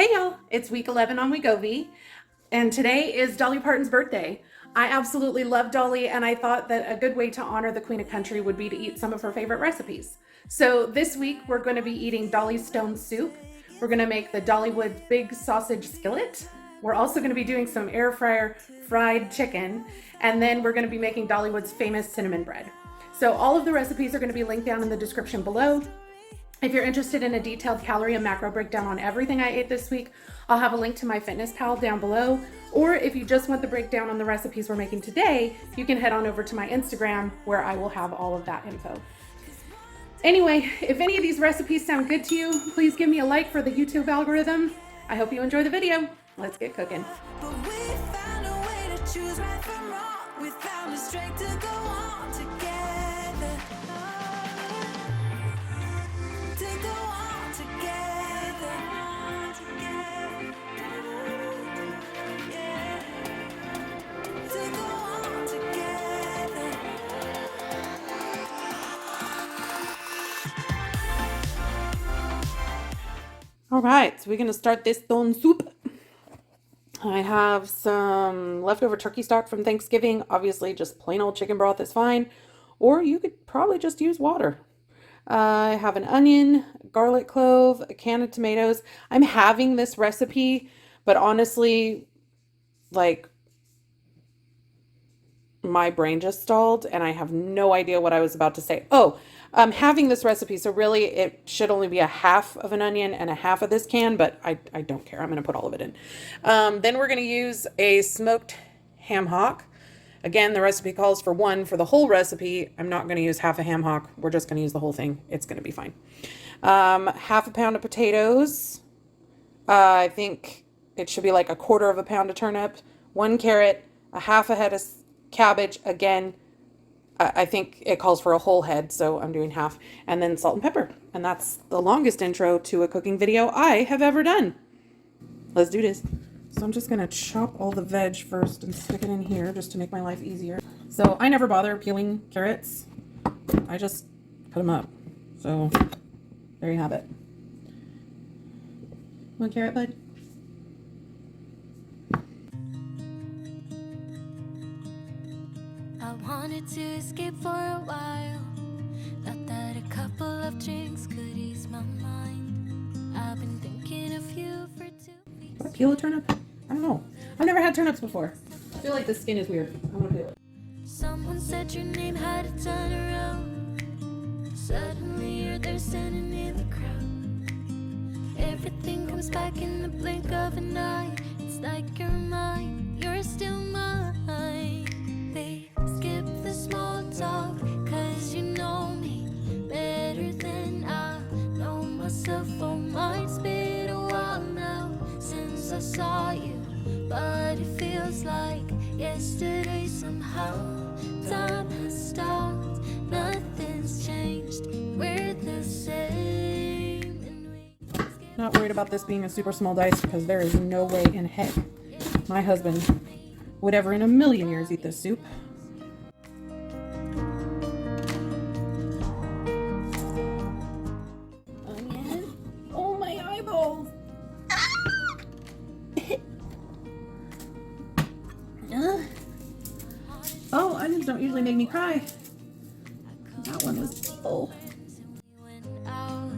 Hey y'all, it's week 11 on Wegovy, and today is Dolly Parton's birthday. I absolutely love Dolly, and I thought that a good way to honor the Queen of Country would be to eat some of her favorite recipes. So this week we're going to be eating Dolly's Stone Soup. We're going to make the Dollywood Big Sausage Skillet. We're also going to be doing some air fryer fried chicken, and then we're going to be making Dollywood's famous cinnamon bread. So all of the recipes are going to be linked down in the description below. If you're interested in a detailed calorie and macro breakdown on everything I ate this week, I'll have a link to my fitness pal down below. Or if you just want the breakdown on the recipes we're making today, you can head on over to my Instagram where I will have all of that info. Anyway, if any of these recipes sound good to you, please give me a like for the YouTube algorithm. I hope you enjoy the video. Let's get cooking. But we found a way to choose right from wrong. We found a strength to go on together. To go on together. Yeah. To go on together. All right, so we're gonna start this stone soup. I have some leftover turkey stock from Thanksgiving. Obviously, just plain old chicken broth is fine. Or you could probably just use water. I have an onion, garlic clove, a can of tomatoes. I'm having this recipe, but honestly, like, my brain just stalled and I have no idea what I was about to say. Oh, I'm having this recipe, so really it should only be a half of an onion and a half of this can, but I don't care. I'm going to put all of it in. Then we're going to use a smoked ham hock. Again, the recipe calls for one for the whole recipe. I'm not going to use half a ham hock. We're just going to use the whole thing. It's going to be fine. Half a pound of potatoes. I think it should be like a quarter of a pound of turnip, 1 carrot, a half a head of cabbage. Again, I think it calls for a whole head, so I'm doing half, and then salt and pepper. And that's the longest intro to a cooking video I have ever done. Let's do this. So I'm just gonna chop all the veg first and stick it in here just to make my life easier. So I never bother peeling carrots. I just cut them up. So there you have it. 1 carrot, bud? I wanted to escape for a while. Thought that a couple of drinks could ease my mind. I've been thinking of you for 2 weeks. Do I peel a turnip? I don't know. I've never had turnips before. I feel like the skin is weird. I want to peel it. Someone said your name had a turn around. Suddenly you're there standing in the crowd. Everything comes back in the blink of an eye. It's like you're mine, you're still mine. They skip the small talk, cause you know me better than I know myself. Oh, mine's been a while now since I saw you, but it feels like yesterday somehow. Time has stopped, nothing's changed, we're the same. And we Not worried about this being a super small dice because there is no way in heck my husband would ever in a million years eat this soup. Onion. Oh, my eyeballs. Oh, onions don't usually make me cry. That one was full. went out,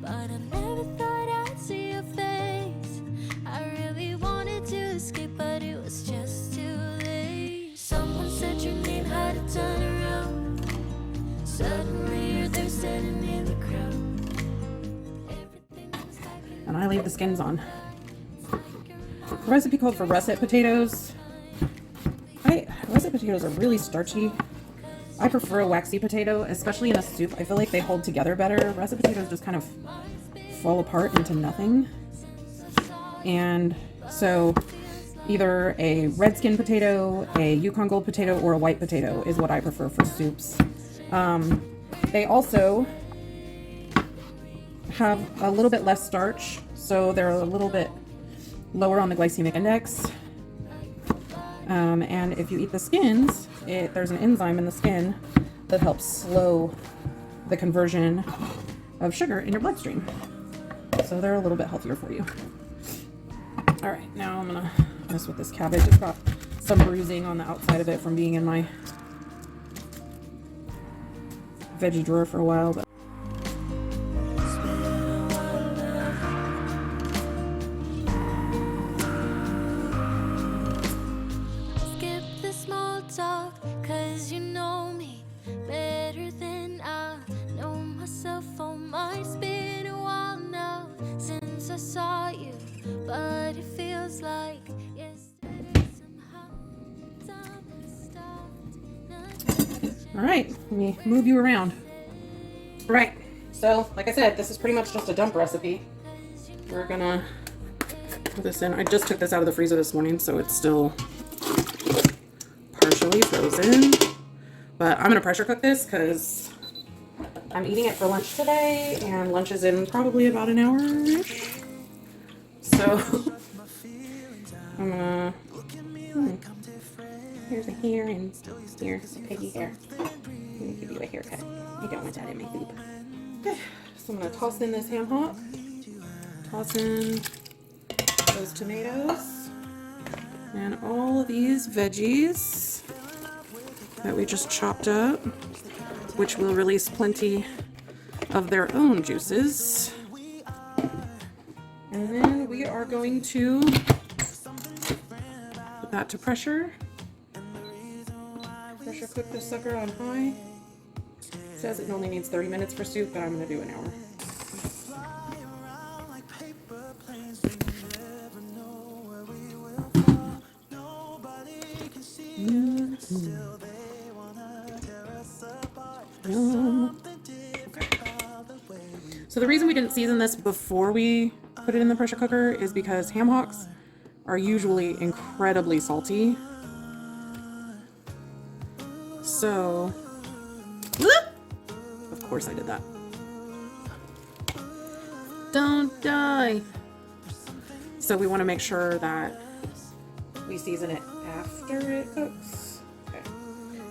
but I never thought I'd see your face. I really wanted to escape, but it was just too late. Someone said your name had a turn around. Suddenly you're there standing in the crowd. Everything was back in And I leave the skins on. The recipe called for russet potatoes. Russet potatoes are really starchy. I prefer a waxy potato, especially in a soup. I feel like they hold together better. Russet potatoes just kind of fall apart into nothing. And so either a red skin potato, a Yukon Gold potato, or a white potato is what I prefer for soups. They also have a little bit less starch, so they're a little bit lower on the glycemic index. And if you eat the skins, there's an enzyme in the skin that helps slow the conversion of sugar in your bloodstream. So they're a little bit healthier for you. All right, now I'm gonna mess with this cabbage. It's got some bruising on the outside of it from being in my veggie drawer for a while, but Skip the small talk, cause you know me better than I know myself. Oh my, it's been a while now since I saw you, but it feels like yesterday somehow. Time has stopped, nothing has all right, let me move you around. Right, so like I said, this is pretty much just a dump recipe. We're gonna put this in. I just took this out of the freezer this morning, so it's still partially frozen. But I'm gonna pressure cook this because I'm eating it for lunch today, and lunch is in probably about an hour-ish. So I'm gonna, here's a hair and here's a piggy hair. I'm gonna give you a haircut. I don't want that in my soup. Okay, so I'm gonna toss in this ham hock, toss in those tomatoes, and all of these veggies that we just chopped up, which will release plenty of their own juices. And then we are going to put that to pressure. Pressure cook this sucker on high. It says it only needs 30 minutes for soup, but I'm going to do an hour. So the reason we didn't season this before we put it in the pressure cooker is because ham hocks are usually incredibly salty. So, of course I did that. Don't die. So we want to make sure that we season it after it cooks. Okay.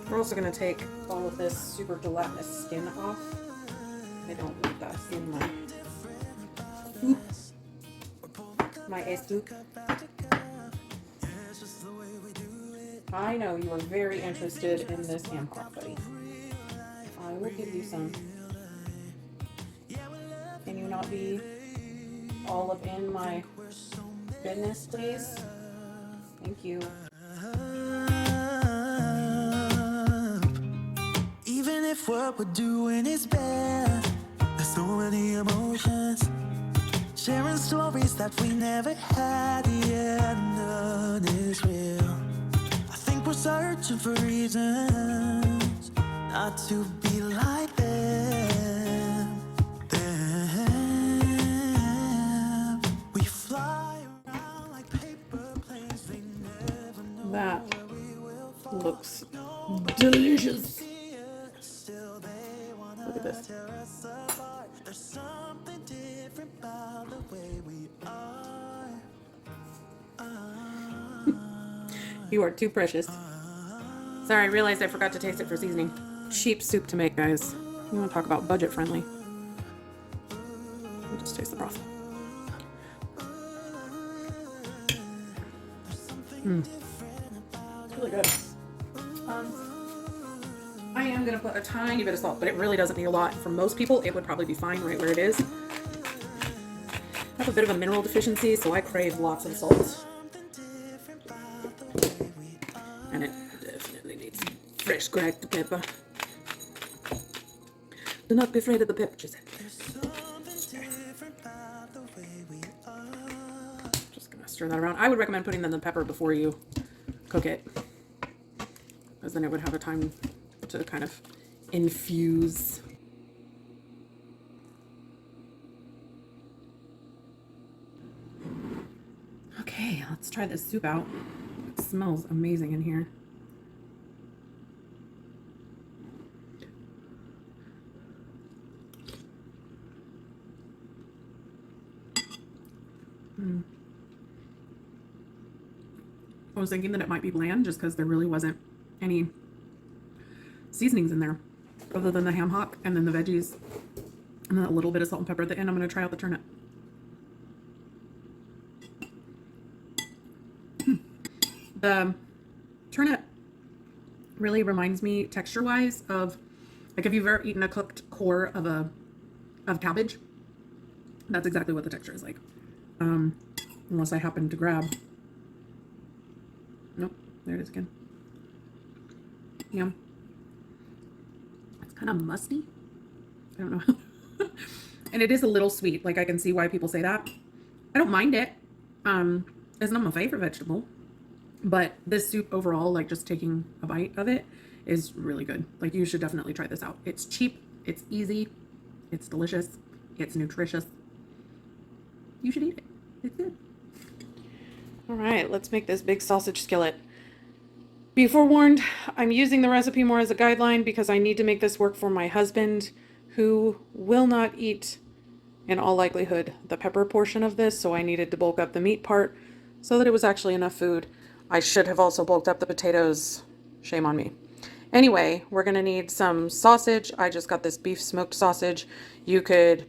We're also going to take all of this super gelatinous skin off. I don't want that in my soup. I know you are very interested in this ham hock, buddy. I will give you some. Can you not be all up in my goodness, please? Thank you. Even if what we're doing is bad, there's so many emotions, sharing stories that we never had, yeah, none is real. I think we're searching for reasons not to be like them. We fly around like paper planes, they never know. That looks delicious. Look at this. There's something different about the way we are. You are too precious. Sorry, I realized I forgot to taste it for seasoning. Cheap soup to make, guys. You want to talk about budget friendly. I'll just taste the broth. It's really good. I am going to put a tiny bit of salt, but it really doesn't need a lot. For most people, it would probably be fine right where it is. I have a bit of a mineral deficiency, so I crave lots of salt. And it definitely needs fresh cracked pepper. Do not be afraid of the pepper, she said. Just gonna stir that around. I would recommend putting in the pepper before you cook it, because then it would have a time to kind of infuse. Okay, let's try this soup out. It smells amazing in here. I was thinking that it might be bland just because there really wasn't any seasonings in there other than the ham hock and then the veggies and then a little bit of salt and pepper at the end. I'm going to try out the turnip. The turnip really reminds me texture-wise of, like, if you've ever eaten a cooked core of cabbage, that's exactly what the texture is like. Unless I happen to grab, nope, there it is again. Yum. It's kind of musty. I don't know. And it is a little sweet. Like, I can see why people say that. I don't mind it. It's not my favorite vegetable, but this soup overall, like just taking a bite of it, is really good. Like, you should definitely try this out. It's cheap, it's easy, it's delicious, it's nutritious. You should eat it. It's good. All right, let's make this big sausage skillet. Be forewarned, I'm using the recipe more as a guideline because I need to make this work for my husband, who will not eat, in all likelihood, the pepper portion of this, so I needed to bulk up the meat part so that it was actually enough food. I should have also bulked up the potatoes. Shame on me. Anyway, we're going to need some sausage. I just got this beef smoked sausage. You could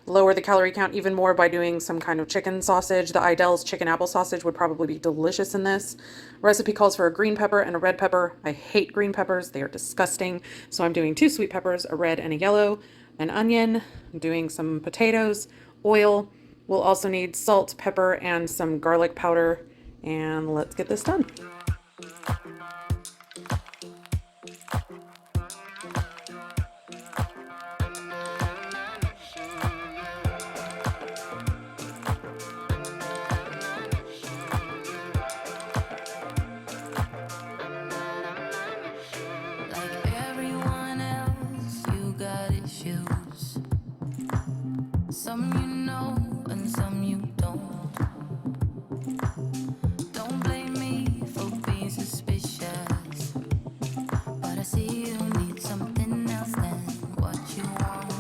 lower the calorie count even more by doing some kind of chicken sausage. The Idell's chicken apple sausage would probably be delicious in this. Recipe calls for a green pepper and a red pepper. I hate green peppers. They are disgusting. So I'm doing 2 sweet peppers, a red and a yellow, an onion. I'm doing some potatoes, oil. We'll also need salt, pepper, and some garlic powder. And let's get this done. Some you know and some you don't. Don't blame me for being suspicious, but I see you need something else than what you want.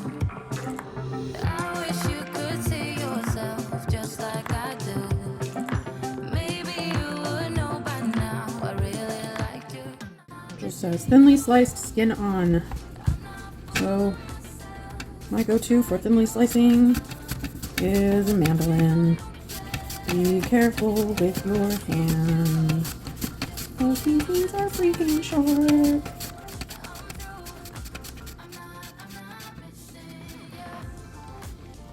I wish you could see yourself just like I do. Maybe you would know by now I really liked you. Just says thinly sliced, skin on. So my go-to for thinly slicing is a mandolin. Be careful with your hands. Those things are freaking short.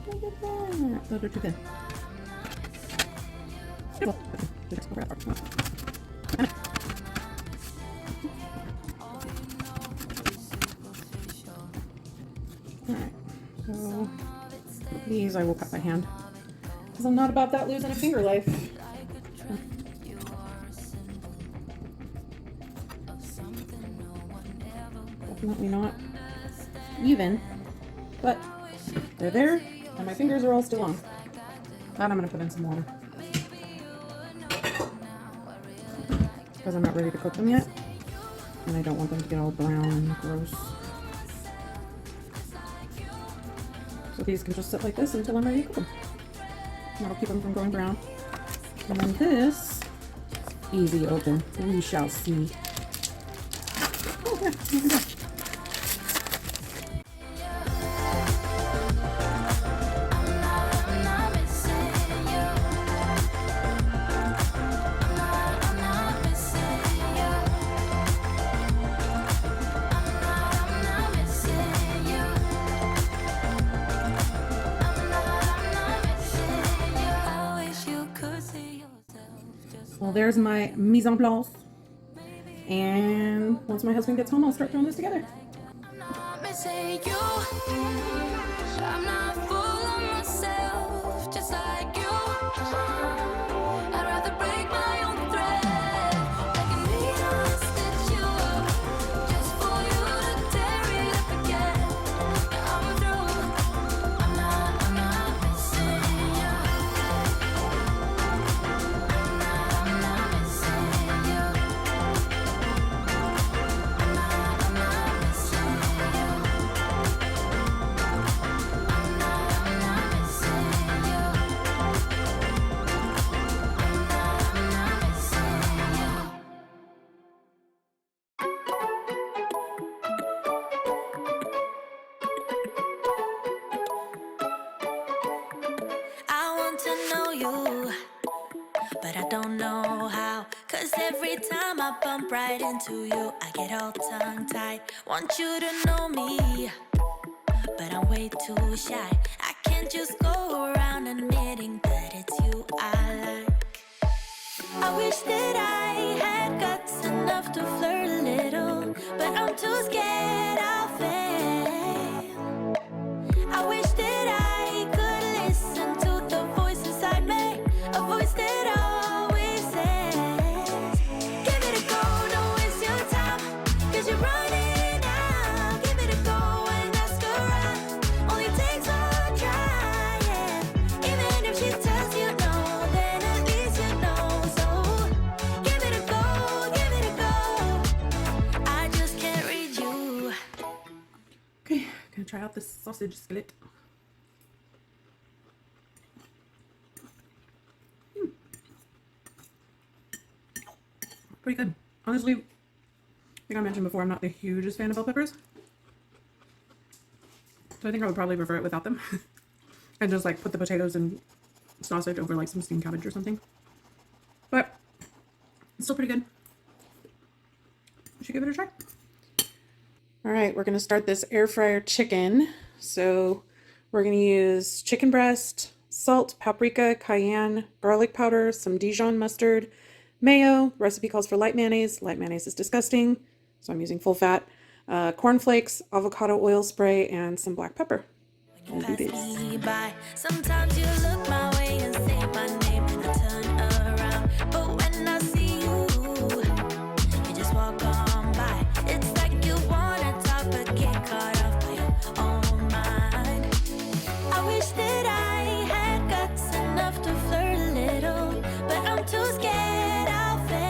Look at that. Those are too thin. Alright, so these I will cut by hand because I'm not about that losing a finger life. Definitely not even, but they're there and my fingers are all still on. And I'm going to put in some water because I'm not ready to cook them yet and I don't want them to get all brown and gross. So these can just sit like this until I'm ready to cook them. That'll keep them from going brown. And then this, easy open. We shall see. Oh, yeah, here we go. Well, there's my mise en place. And once my husband gets home, I'll start throwing this together. I'm not missing you. I'm not full of myself, just like you. I'd rather break my own thread. I can be honest with you, just for you to tear it up again. Yeah, I'm through. I'm not missing you. I'm not missing you. I'm not missing you. but I don't know how. Cause every time I bump right into you, I get all tongue-tied. Want you to know me, but I'm way too shy. I can't just go around admitting that it's you I like. I wish that I had guts enough to flirt a little, but I'm too scared I'll fail. I wish that I could listen to the voice inside me, a voice that always says, give it a go, don't waste your time, cause you're running out. Give it a go and ask around, only takes one try, yeah. Even if she tells you no, then at least you know. So give it a go, I just can't read you. Okay, gonna try out this sausage skillet. Pretty good. Honestly, I think I mentioned before, I'm not the hugest fan of bell peppers. So I think I would probably prefer it without them. And just like put the potatoes and sausage over like some steamed cabbage or something. But it's still pretty good. You should give it a try. All right, we're gonna start this air fryer chicken. So we're gonna use chicken breast, salt, paprika, cayenne, garlic powder, some Dijon mustard, mayo. Recipe calls for light mayonnaise. Light mayonnaise is disgusting, so I'm using full fat. Cornflakes, avocado oil spray, and some black pepper. When you pass me by, sometimes you look my way and say my name, and I turn around. But when I see you, you just walk on by. It's like you wanna talk but get caught off by your own mind. I wish that I had guts enough to flirt a little, but I'm too scared I'll fail.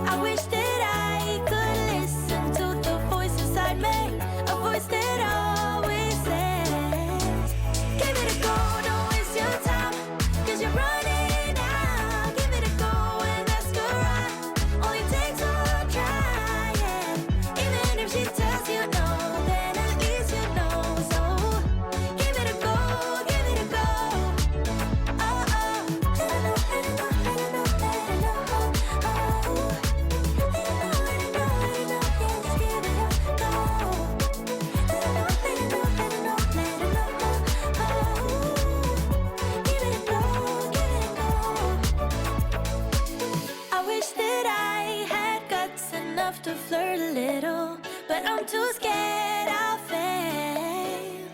I wish that I could listen to the voice inside me, a voice that always says, give it a go, don't waste your time, cause you're running out. Give it a go and ask around, only takes one try, yeah. Even if she tells you no, then at least you know. So give it a go, oh oh. Let it know, let it know, let it know, let it know, oh. Let it know, let it know, let it know, yeah, just give it a go. Let it know, let it know, let it know, let it know, oh. Give it a go, give it a go. I wish that I had guts enough to flirt a little, but I'm too scared I'll fail.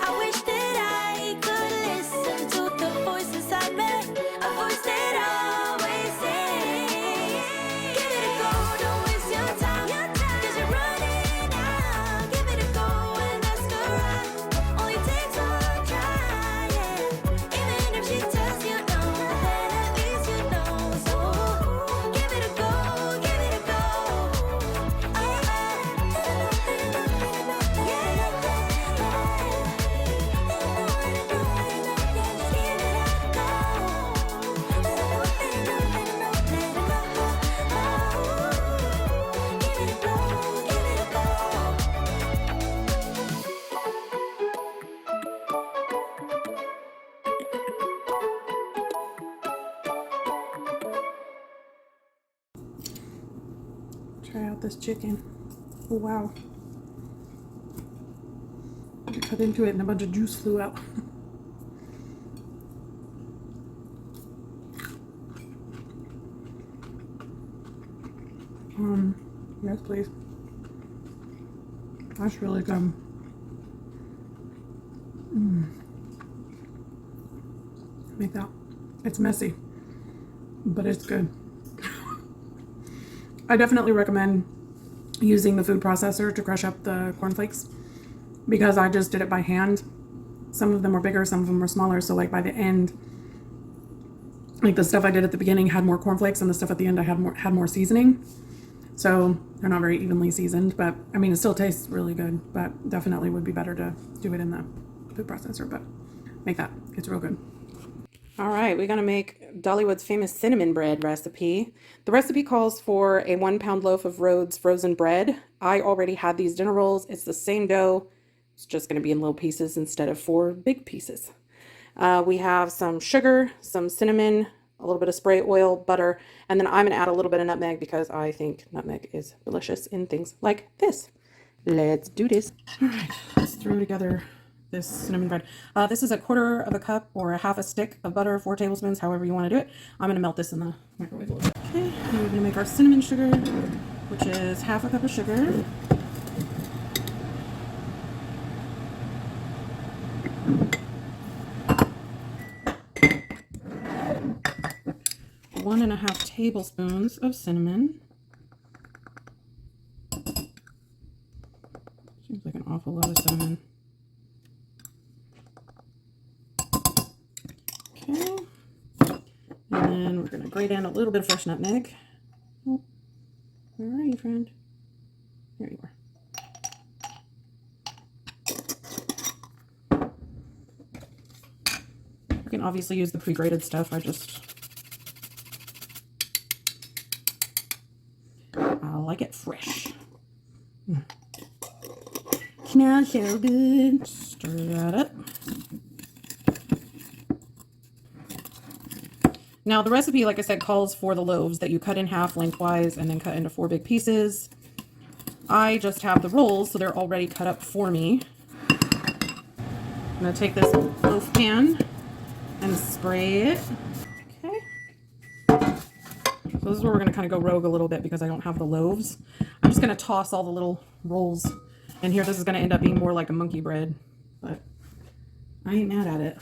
I wish that I could listen to the voice inside me, a voice that always says, give it a go, don't waste your time, cause you're running out. Give it a go and ask around, only takes one try, yeah. Even if she tells you no, then at least you know. So give it a go, oh oh. Let it know, let it know, let it know, yeah. Try out this chicken. Oh, wow. I cut into it and a bunch of juice flew out. Yes, please. That's really good. Make that. It's messy, but it's good. I definitely recommend using the food processor to crush up the cornflakes because I just did it by hand. Some of them were bigger, some of them were smaller. So like by the end, like the stuff I did at the beginning had more cornflakes and the stuff at the end I had more seasoning. So they're not very evenly seasoned, but I mean, it still tastes really good, but definitely would be better to do it in the food processor, but make that, it's real good. All right, we're gonna make Dollywood's famous cinnamon bread recipe. The recipe calls for a 1 pound loaf of Rhodes frozen bread. I already had these dinner rolls. It's the same dough. It's just gonna be in little pieces instead of 4 big pieces. We have some sugar, some cinnamon, a little bit of spray oil, butter, and then I'm going to add a little bit of nutmeg because I think nutmeg is delicious in things like this. Let's do this. All right, let's throw together this cinnamon bread. This is 1/4 of a cup or a half a stick of butter, 4 tablespoons, however you want to do it. I'm going to melt this in the microwave a little bit. Okay, and we're going to make our cinnamon sugar, which is half a cup of sugar. One and a half tablespoons of cinnamon. Seems like an awful lot of cinnamon. Okay. And then we're going to grate in a little bit of fresh nutmeg. Oh, where are you, friend? There you are. You can obviously use the pre-grated stuff. I like it fresh. Smells so good. Stir that up. Now the recipe, like I said, calls for the loaves that you cut in half lengthwise and then cut into 4 big pieces. I just have the rolls, so they're already cut up for me. I'm going to take this loaf pan and spray it. Okay. So this is where we're going to kind of go rogue a little bit because I don't have the loaves. I'm just going to toss all the little rolls in here. This is going to end up being more like a monkey bread, but I ain't mad at it.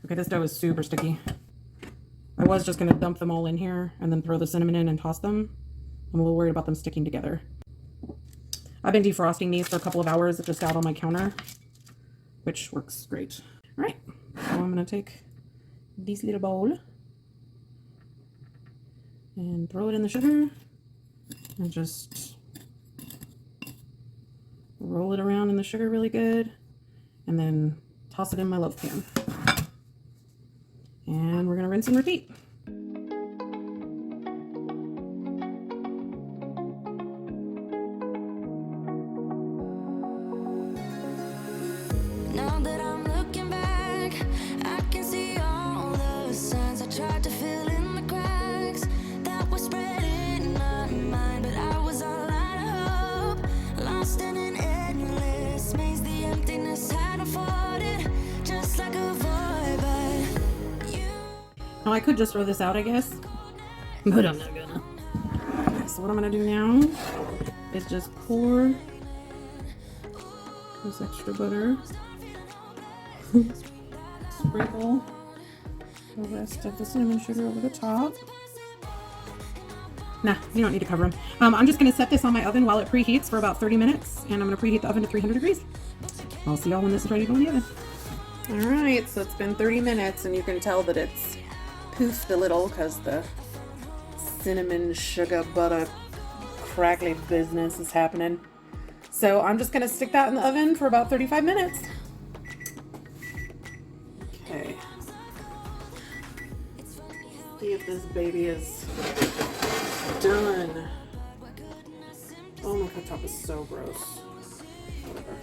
Okay, this dough is super sticky. I was just going to dump them all in here and then throw the cinnamon in and toss them. I'm a little worried about them sticking together. I've been defrosting these for a couple of hours just out on my counter, which works great. All right, so I'm going to take this little bowl and throw it in the sugar and just roll it around in the sugar really good and then toss it in my loaf pan. And we're going to rinse and repeat. Now that I'm looking back, I can see all the signs I tried to fill in the cracks that were spreading in my mind, but I was all out of hope, lost in an endless maze. The emptiness had unfolded just like a void, but you. Now I could just throw this out, I guess, but I'm not gonna. Okay, so what I'm gonna do now is just pour this extra butter. Sprinkle the rest of the cinnamon sugar over the top. Nah, you don't need to cover them. I'm just going to set this on my oven while it preheats for about 30 minutes, and I'm going to preheat the oven to 300 degrees. I'll see y'all when this is ready to go in the oven. All right, so it's been 30 minutes, and you can tell that it's poofed a little because the cinnamon sugar butter crackly business is happening. So I'm just going to stick that in the oven for about 35 minutes. Okay. See if this baby is done. Oh, my cooktop is so gross. Whatever.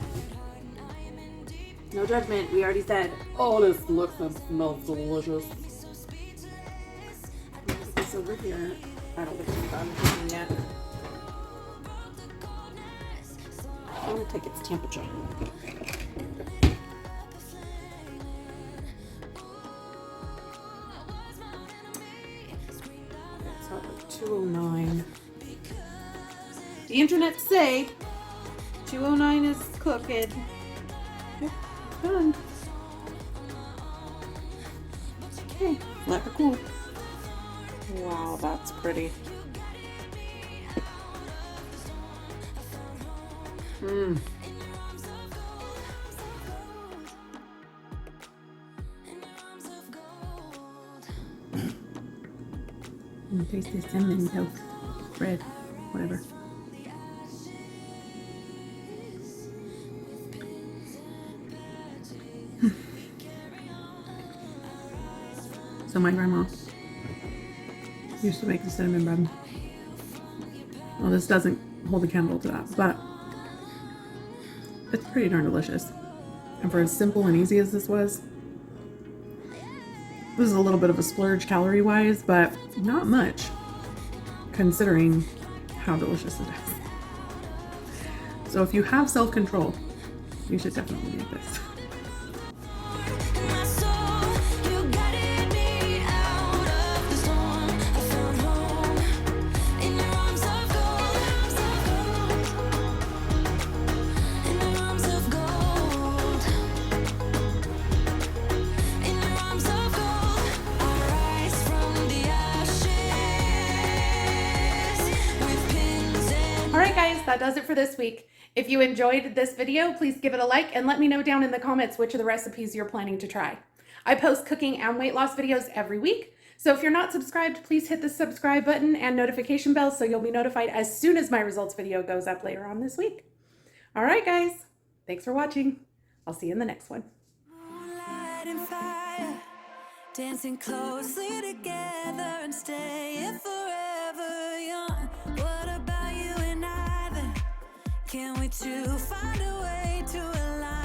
No judgment. We already said. Oh, this looks and smells delicious. Put this over here. I don't think it's done cooking yet. I want to take its temperature. It's at like 209. The internet say 209 is cooked. Okay, it's done. Okay, let her cool. Wow, that's pretty. Mmm. Taste this cinnamon toast bread, whatever. So my grandma used to make the cinnamon bread. Well, this doesn't hold a candle to that, but It's pretty darn delicious. And for as simple and easy as this was, this is a little bit of a splurge calorie-wise, but not much considering how delicious it is. So if you have self-control, you should definitely eat this. My soul, you guided me out of the storm. I found home in your arms of gold. In your arms of gold. In your arms of gold. I rise from the ashes with pins and All right, guys, that does it for this week. If you enjoyed this video, please give it a like and let me know down in the comments which of the recipes you're planning to try. I post cooking and weight loss videos every week, so if you're not subscribed, please hit the subscribe button and notification bell so you'll be notified as soon as my results video goes up later on this week. All right, guys, thanks for watching. I'll see you in the next one. moonlight and fire, dancing closely together and staying forever young. What about you and I then? Can we two find a way to align?